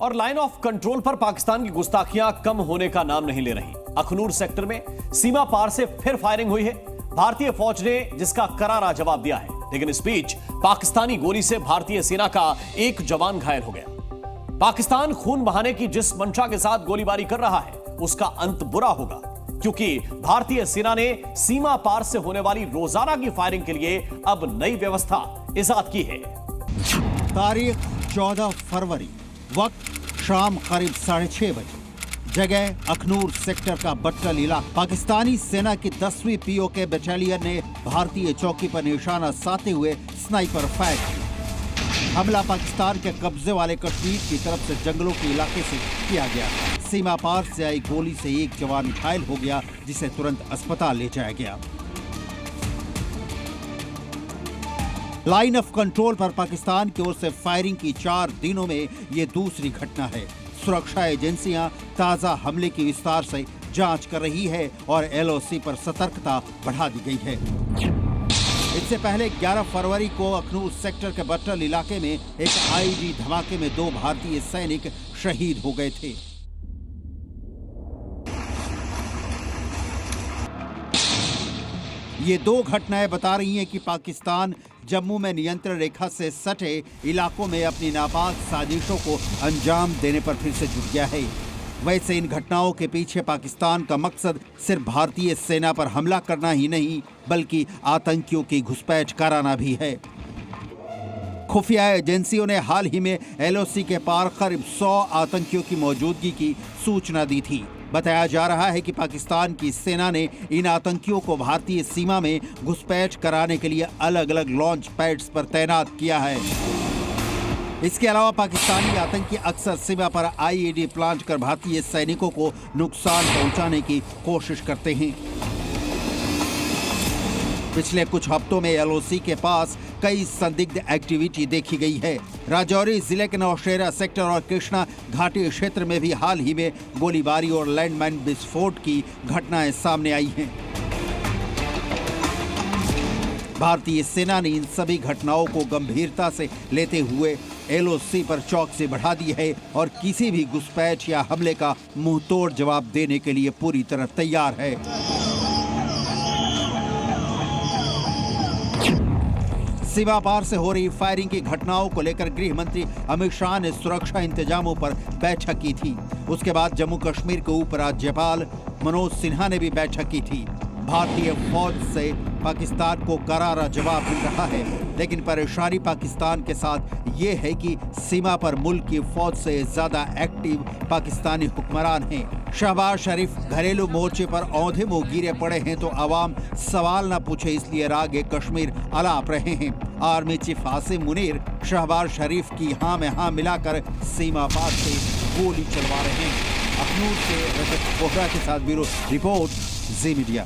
और line of control पर पाकिस्तान की गुस्ताखियां कम होने का नाम नहीं ले रही। अखनूर सेक्टर में सीमा पार से फिर फायरिंग हुई है। भारतीय फौज ने जिसका करारा जवाब दिया है, लेकिन इस बीच पाकिस्तानी गोली से भारतीय सेना का एक जवान घायल हो गया। पाकिस्तान खून बहाने की जिस मंशा के साथ गोलीबारी कर रहा है, उसका अंत बुरा होगा, क्योंकि भारतीय सेना ने सीमा पार से होने वाली रोजाना की फायरिंग के लिए अब नई व्यवस्था इजाद की है। तारीख 14 फरवरी, वक्त शाम करीब 6:30 बजे, जगह अखनूर सेक्टर का बट्टल इलाका। पाकिस्तानी सेना की 10वीं पीओके बटालियन ने भारतीय चौकी पर निशाना साधते हुए स्नाइपर फायर किया। हमला पाकिस्तान के कब्जे वाले कश्मीर की तरफ से जंगलों के इलाके से किया गया। सीमा पार से आई गोली से एक जवान घायल हो गया, जिसे तुरंत अस्पताल ले जाया गया। लाइन ऑफ कंट्रोल पर पाकिस्तान की ओर से फायरिंग की 4 दिनों में ये दूसरी घटना है। सुरक्षा एजेंसियां ताजा हमले की विस्तार से जांच कर रही है और एलओसी पर सतर्कता बढ़ा दी गई है। इससे पहले 11 फरवरी को अखनूर सेक्टर के बट्टल इलाके में एक आईईडी धमाके में 2 भारतीय सैनिक शहीद हो गए थे। ये 2 घटनाएं बता रही हैं कि पाकिस्तान जम्मू में नियंत्रण रेखा से सटे इलाकों में अपनी नापाक साजिशों को अंजाम देने पर फिर से जुट गया है। वैसे इन घटनाओं के पीछे पाकिस्तान का मकसद सिर्फ भारतीय सेना पर हमला करना ही नहीं, बल्कि आतंकियों की घुसपैठ कराना भी है। खुफिया एजेंसियों ने हाल ही में एलओसी के पार करीब 100 आतंकियों की मौजूदगी की सूचना दी थी। बताया जा रहा है कि पाकिस्तान की सेना ने इन आतंकियों को भारतीय सीमा में घुसपैठ कराने के लिए अलग अलग लॉन्च पैड्स पर तैनात किया है। इसके अलावा पाकिस्तानी आतंकी अक्सर सीमा पर आईईडी प्लांट कर भारतीय सैनिकों को नुकसान पहुंचाने की कोशिश करते हैं। पिछले कुछ हफ्तों में एलओसी के पास कई संदिग्ध एक्टिविटी देखी गई है। राजौरी जिले के नौशेरा सेक्टर और कृष्णा घाटी क्षेत्र में भी हाल ही में गोलीबारी और लैंडमाइन विस्फोट की घटनाएं सामने आई हैं। भारतीय सेना ने इन सभी घटनाओं को गंभीरता से लेते हुए एलओसी पर चौकसी बढ़ा दी है और किसी भी घुसपैठ या हमले का मुंहतोड़ जवाब देने के लिए पूरी तरह तैयार है। सीमा पार से हो रही फायरिंग की घटनाओं को लेकर गृह मंत्री अमित शाह ने सुरक्षा इंतजामों पर बैठक की थी। उसके बाद जम्मू कश्मीर के उप राज्यपाल मनोज सिन्हा ने भी बैठक की थी। भारतीय फौज से पाकिस्तान को करारा जवाब मिल रहा है, लेकिन परेशानी पाकिस्तान के साथ ये है कि सीमा पर मुल्क की फौज से ज्यादा एक्टिव पाकिस्तानी हुक्मरान हैं। शहबाज शरीफ घरेलू मोर्चे पर औंधे मुंह गिरे पड़े हैं तो आवाम सवाल न पूछे इसलिए रागे कश्मीर अलाप रहे हैं। आर्मी चीफ आसिम मुनीर शहबाज शरीफ की हाँ में हाँ मिलाकर सीमा पार से गोली चलवा रहे हैं। अखनूर से रजत बोहरा के साथ ब्यूरो रिपोर्ट, जी मीडिया।